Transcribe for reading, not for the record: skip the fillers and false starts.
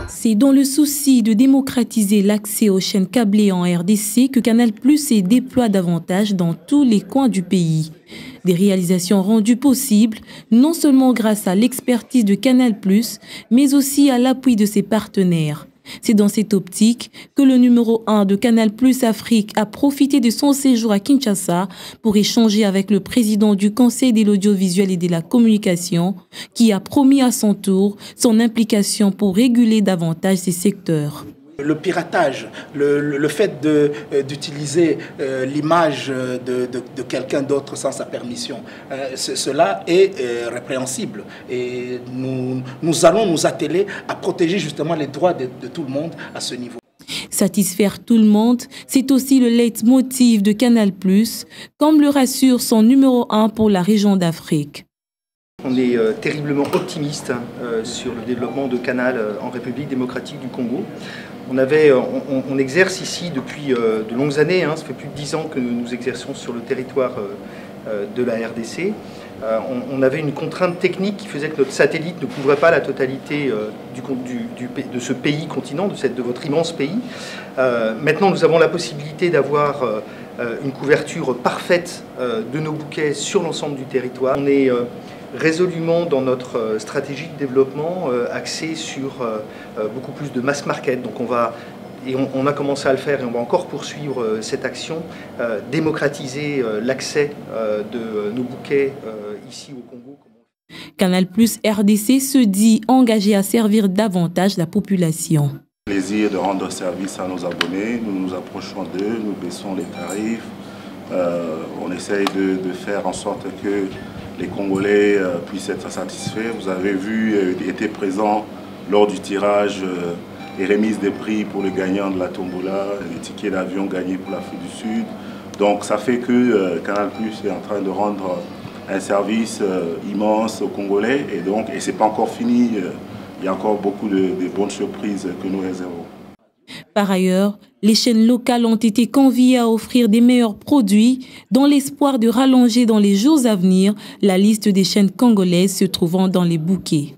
C'est dans le souci de démocratiser l'accès aux chaînes câblées en RDC que Canal+ se déploie davantage dans tous les coins du pays. Des réalisations rendues possibles non seulement grâce à l'expertise de Canal+, mais aussi à l'appui de ses partenaires. C'est dans cette optique que le numéro 1 de Canal+ Afrique a profité de son séjour à Kinshasa pour échanger avec le président du Conseil de l'audiovisuel et de la communication, qui a promis à son tour son implication pour réguler davantage ces secteurs. Le piratage, le fait d'utiliser l'image de quelqu'un d'autre sans sa permission, cela est répréhensible. Et nous allons nous atteler à protéger justement les droits de tout le monde à ce niveau. Satisfaire tout le monde, c'est aussi le leitmotiv de Canal+, comme le rassure son numéro 1 pour la région d'Afrique. On est terriblement optimiste sur le développement de Canal en République démocratique du Congo. On exerce ici depuis de longues années, ça fait plus de 10 ans que nous exerçons sur le territoire de la RDC. On avait une contrainte technique qui faisait que notre satellite ne couvrait pas la totalité de ce pays continent, de votre immense pays. Maintenant, nous avons la possibilité d'avoir une couverture parfaite de nos bouquets sur l'ensemble du territoire. On est résolument dans notre stratégie de développement axée sur beaucoup plus de mass market. Donc on a commencé à le faire et on va encore poursuivre cette action, démocratiser l'accès de nos bouquets ici au Congo. Canal+ RDC se dit engagé à servir davantage la population. Plaisir de rendre service à nos abonnés, nous nous approchons d'eux, nous baissons les tarifs, on essaye de faire en sorte que les Congolais puissent être satisfaits. Vous avez vu, été présent lors du tirage et remise des prix pour le gagnant de la tombola, les tickets d'avion gagnés pour l'Afrique du Sud. Donc ça fait que Canal+ est en train de rendre un service immense aux Congolais et c'est pas encore fini. Il y a encore beaucoup de bonnes surprises que nous réservons. Par ailleurs, les chaînes locales ont été conviées à offrir des meilleurs produits dans l'espoir de rallonger dans les jours à venir la liste des chaînes congolaises se trouvant dans les bouquets.